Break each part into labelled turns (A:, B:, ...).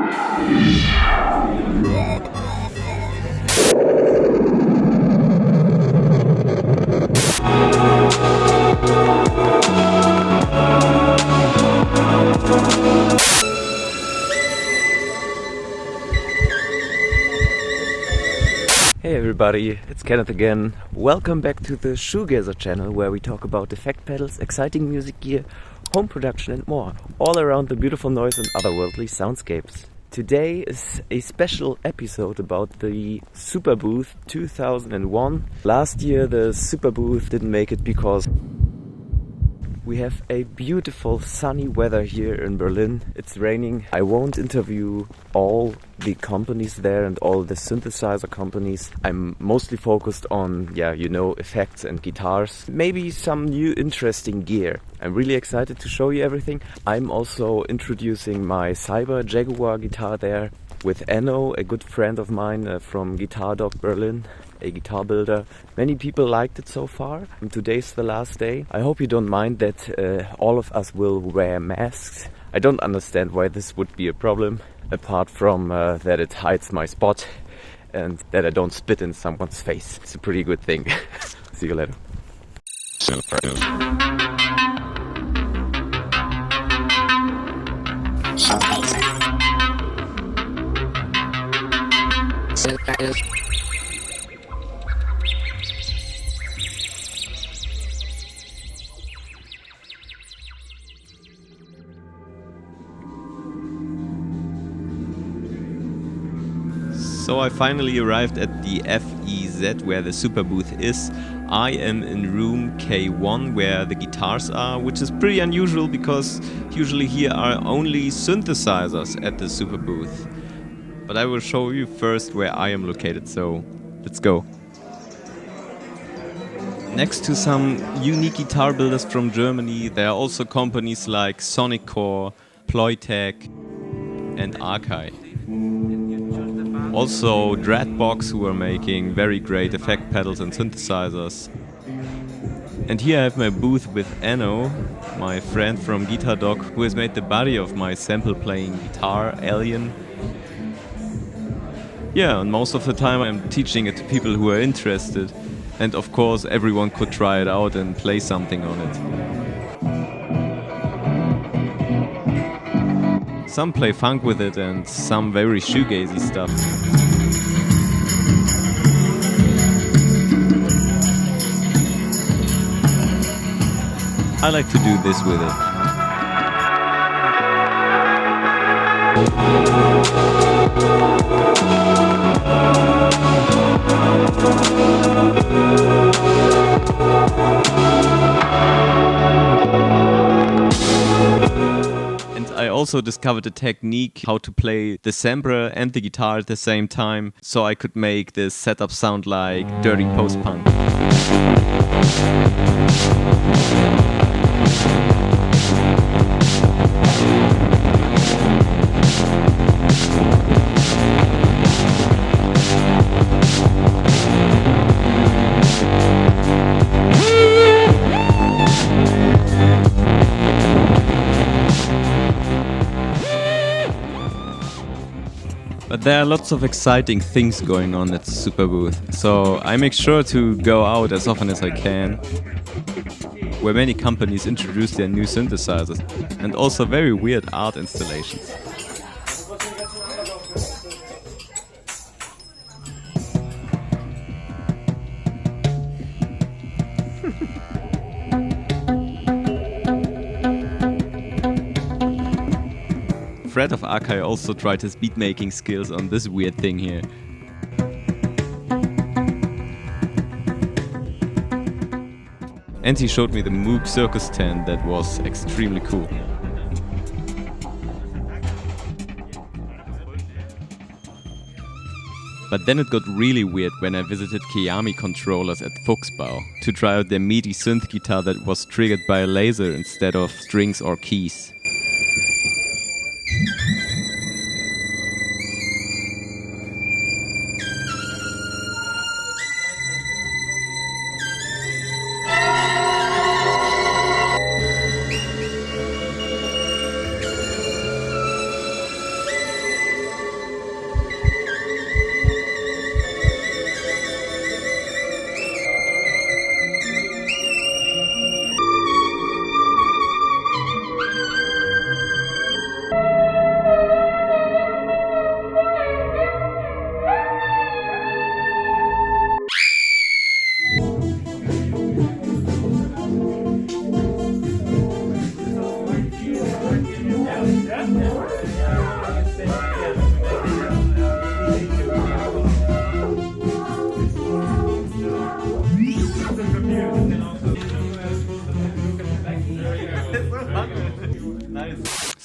A: Hey everybody, it's Kenneth again. Welcome back to the Shoegazer channel, where we talk about effect pedals, exciting music gear, home production and more, all around the beautiful noise and otherworldly soundscapes. Today is a special episode about the Superbooth 2001. Last year the Superbooth didn't make it because we have a beautiful sunny weather here in Berlin. It's raining. I won't interview all the companies there and all the synthesizer companies. I'm mostly focused on, effects and guitars. Maybe some new interesting gear. I'm really excited to show you everything. I'm also introducing my Cyber-Jag Guitar there with Enno, a good friend of mine from Guitardoc Berlin, a guitar builder. Many people liked it so far, and today's the last day. I hope you don't mind that all of us will wear masks. I don't understand why this would be a problem, apart from that it hides my spot and that I don't spit in someone's face. It's a pretty good thing. See you later.
B: So I finally arrived at the FEZ where the Superbooth is. I am in room K1 where the guitars are, which is pretty unusual because usually here are only synthesizers at the Superbooth. But I will show you first where I am located, so let's go. Next to some unique guitar builders from Germany, there are also companies like Soniccore, Ploytech and Akai. Also Dreadbox, who are making very great effect pedals and synthesizers. And here I have my booth with Enno, my friend from Guitardoc, who has made the body of my sample playing guitar, Alien. Yeah, and most of the time I'm teaching it to people who are interested. And of course everyone could try it out and play something on it. Some play funk with it and some very shoegazy stuff. I like to do this with it. I also discovered a technique how to play the sampler and the guitar at the same time, so I could make this setup sound like dirty post-punk. But there are lots of exciting things going on at the Superbooth, so I make sure to go out as often as I can, where many companies introduce their new synthesizers and also very weird art installations. Fred of Akai also tried his beatmaking skills on this weird thing here. And he showed me the Moog circus tent that was extremely cool. But then it got really weird when I visited Kiami controllers at Fuchsbau to try out their meaty synth guitar that was triggered by a laser instead of strings or keys.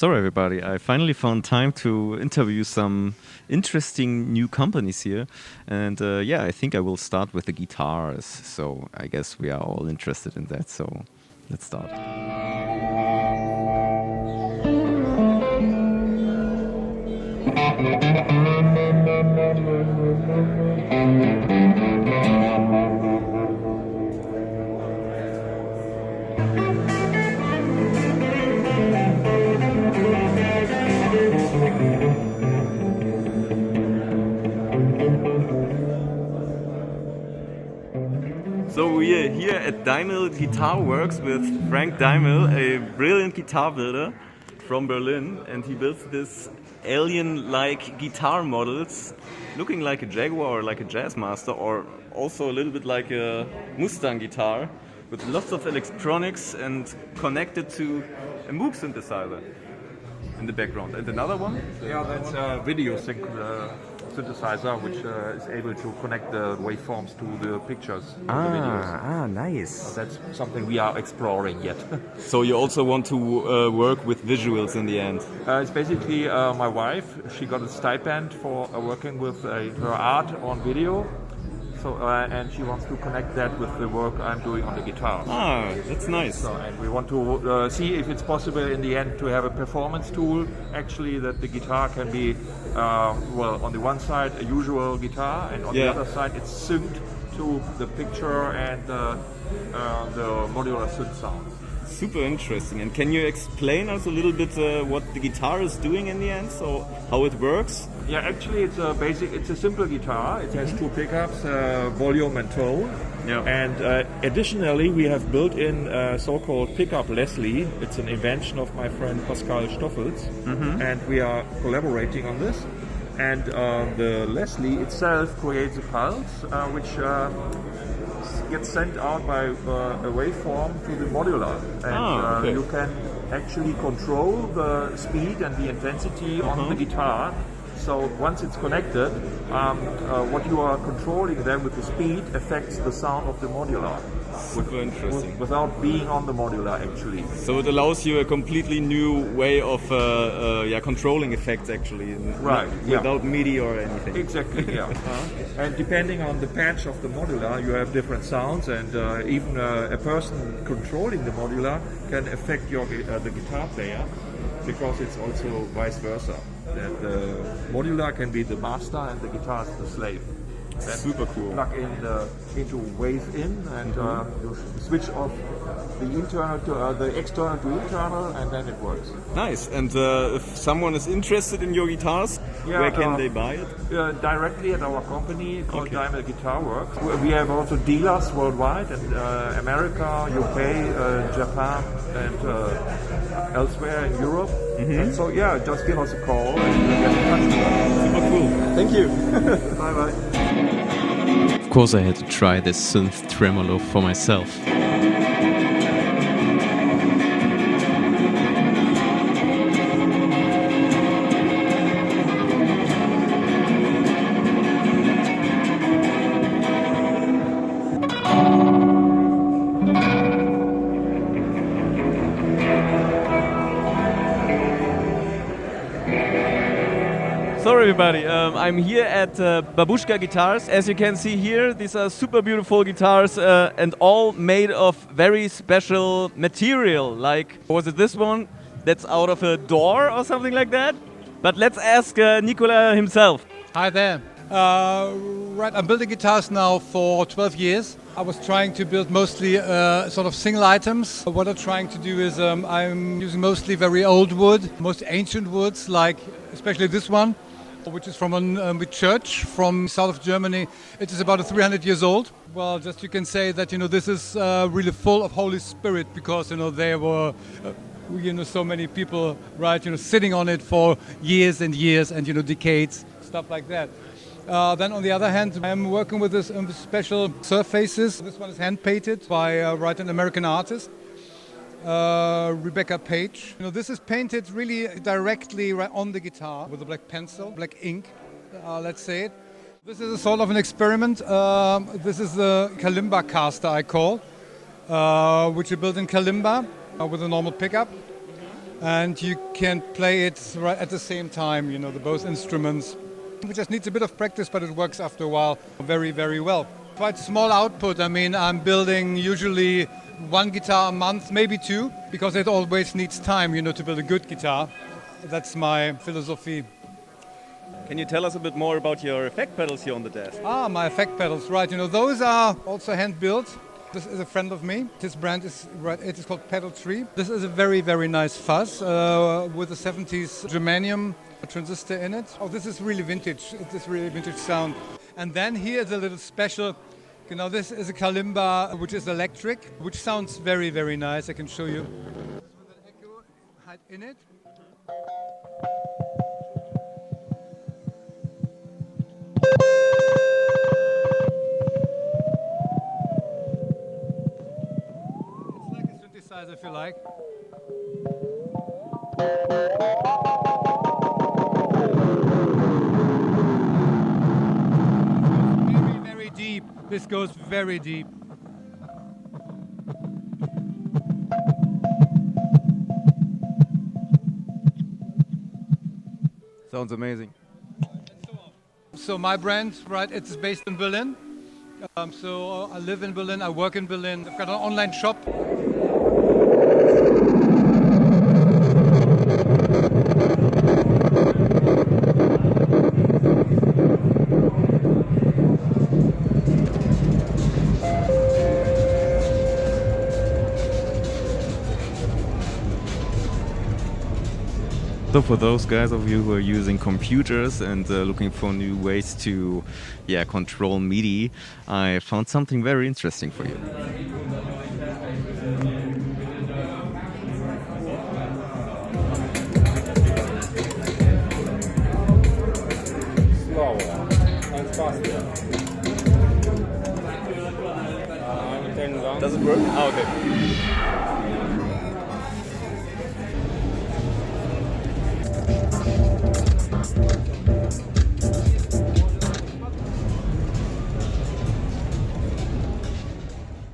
B: So everybody, I finally found time to interview some interesting new companies here. And yeah, I think I will start with the guitars. So I guess we are all interested in that. So let's start. So we are here at Daimler Guitar Works with Frank Daimler, a brilliant guitar builder from Berlin, and he builds this alien-like guitar models, looking like a Jaguar or like a Jazzmaster, or also a little bit like a Mustang guitar, with lots of electronics and connected to a Moog synthesizer in the background. And another one?
C: Yeah, that's a video synthesizer, which is able to connect the waveforms to the pictures. The videos.
A: Nice.
C: That's something we are exploring yet.
B: So you also want to work with visuals in the end?
C: It's basically my wife. She got a stipend for working with her art on video. So, and she wants to connect that with the work I'm doing on the guitar.
B: Ah, that's nice.
C: So, and we want to see if it's possible in the end to have a performance tool, actually, that the guitar can be, well, on the one side a usual guitar, and on the other side it's synced to the picture and the modular synth sound.
B: Super interesting. And can you explain us a little bit what the guitar is doing in the end? So how it works?
C: Yeah, actually it's a simple guitar. It has two pickups, volume and tone.
B: Yeah.
C: And additionally we have built in so-called pickup Leslie. It's an invention of my friend Pascal Stoffels. And we are collaborating on this. And the Leslie itself creates a pulse which gets sent out by a waveform to the modular, and you can actually control the speed and the intensity on the guitar. So once it's connected, what you are controlling then with the speed affects the sound of the modular.
B: Super interesting.
C: Without being on the modular, actually.
B: So it allows you a completely new way of controlling effects, actually.
C: Right.
B: Without MIDI or anything.
C: Exactly, yeah. And depending on the patch of the modular, you have different sounds, and even a person controlling the modular can affect the guitar player, because it's also vice versa. That the modular can be the master and the guitar is the slave. Then
B: super cool.
C: Plug in into wave in, and you switch off the internal to the external to internal, and then it works.
B: Nice. And if someone is interested in your guitars, where can they buy it?
C: Directly at our company called Daimler Guitar Works. We have also dealers worldwide, and America, UK, Japan, and elsewhere in Europe. And so yeah, just give us a call and get in touch with us.
B: Super cool. Thank you.
C: Bye bye.
B: Of course I had to try this synth tremolo for myself. So everybody, I'm here at Babushka Guitars. As you can see here, these are super beautiful guitars and all made of very special material. Like, was it this one that's out of a door or something like that? But let's ask Nicola himself.
D: Hi there. Right, I'm building guitars now for 12 years. I was trying to build mostly sort of single items. What I'm trying to do is I'm using mostly very old wood, most ancient woods, like especially this one, which is from a church from south of Germany. It is about 300 years old. Well, just you can say that, this is really full of Holy Spirit, because, there were so many people, right, sitting on it for years and years and, decades, stuff like that. Then on the other hand, I'm working with this special surfaces. This one is hand-painted by an American artist, Rebecca Page. This is painted really directly right on the guitar with a black pencil, black ink, let's say it. This is a sort of an experiment. This is the kalimba caster, I call, which is built in kalimba with a normal pickup. and you can play it right at the same time, you know, the both instruments. It just needs a bit of practice, but it works after a while very, very well. Quite small output. I mean, I'm building usually one guitar a month, maybe two, because it always needs time, you know, to build a good guitar. That's my philosophy.
E: Can you tell us a bit more about your effect pedals here on the desk?
D: My effect pedals, right. You know, those are also hand-built. This is a friend of me. This brand is, it is called Pedal Tree. This is a very, very nice fuzz with a 70s germanium transistor in it. Oh, this is really vintage. It is really vintage sound. And then here is a little special. You know, this is a kalimba, which is electric, which sounds very, very nice. I can show you. With an echo height in it. It's like a synthesizer, if you like. Very, very deep. This goes very deep.
E: Sounds amazing.
D: So my brand, right, it's based in Berlin. So I live in Berlin, I work in Berlin. I've got an online shop.
B: So for those guys of you who are using computers and looking for new ways to control MIDI, I found something very interesting for you.
C: Slower and faster.
E: Does it work? Ah, okay.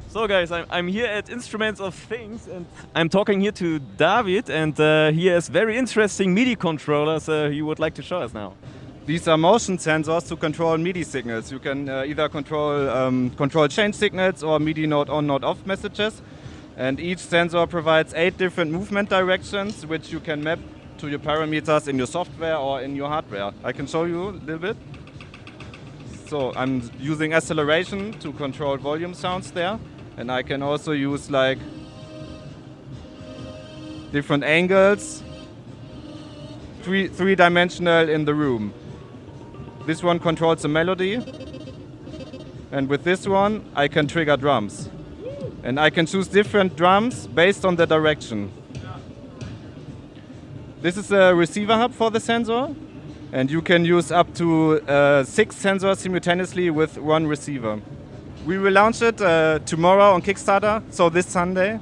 E: So guys, I'm here at Instruments of Things and I'm talking here to David, and he has very interesting MIDI controllers he would like to show us now.
F: These are motion sensors to control MIDI signals. You can either control change signals or MIDI note on, note off messages. And each sensor provides 8 different movement directions, which you can map to your parameters in your software or in your hardware. I can show you a little bit. So I'm using acceleration to control volume sounds there. And I can also use like different angles, three-dimensional in the room. This one controls the melody, and with this one I can trigger drums. And I can choose different drums based on the direction. This is a receiver hub for the sensor, and you can use up to 6 sensors simultaneously with one receiver. We will launch it tomorrow on Kickstarter, so this Sunday,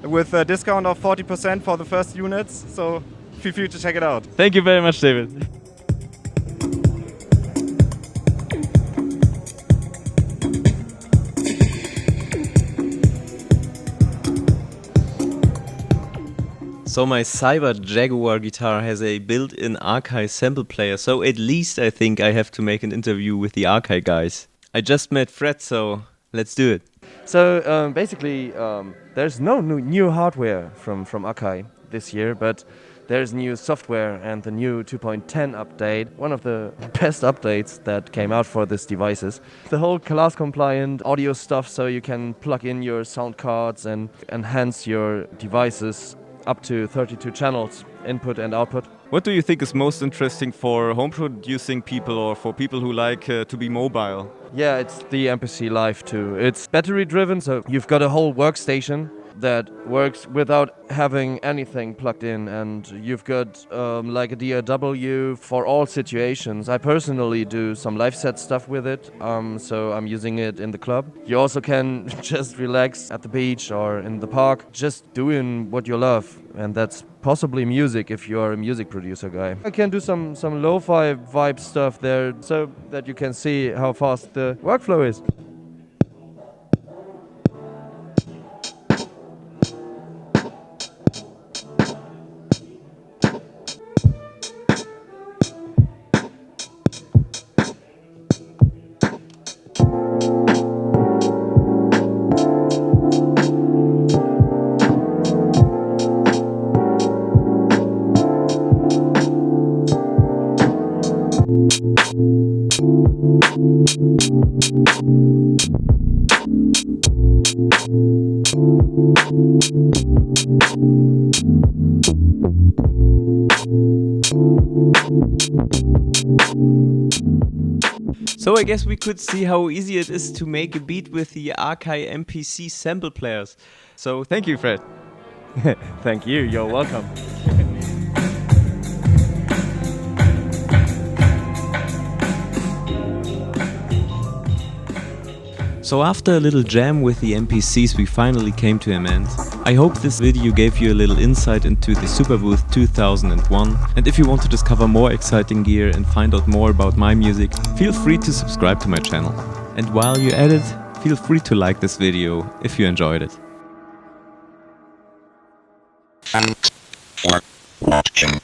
F: with a discount of 40% for the first units, so feel free to check it out.
E: Thank you very much, David.
B: So my Cyber-Jag guitar has a built-in Akai sample player, so at least I think I have to make an interview with the Akai guys. I just met Fred, so let's do it.
A: So basically, there's no new hardware from Akai this year, but there's new software and the new 2.10 update, one of the best updates that came out for these devices. The whole class-compliant audio stuff, so you can plug in your sound cards and enhance your devices up to 32 channels, input and output.
E: What do you think is most interesting for home producing people or for people who like to be mobile?
A: Yeah, it's the MPC Live 2. It's battery driven, so you've got a whole workstation that works without having anything plugged in, and you've got like a DAW for all situations. I personally do some live set stuff with it, so I'm using it in the club. You also can just relax at the beach or in the park, just doing what you love, and that's possibly music if you're a music producer guy. I can do some lo-fi vibe stuff there so that you can see how fast the workflow is.
B: So I guess we could see how easy it is to make a beat with the Akai MPC sample players. So thank you, Fred.
E: Thank you, you're welcome.
B: So after a little jam with the MPCs, we finally came to an end. I hope this video gave you a little insight into the Superbooth 2001. And if you want to discover more exciting gear and find out more about my music, feel free to subscribe to my channel. And while you're at it, feel free to like this video if you enjoyed it.
G: Thanks for watching.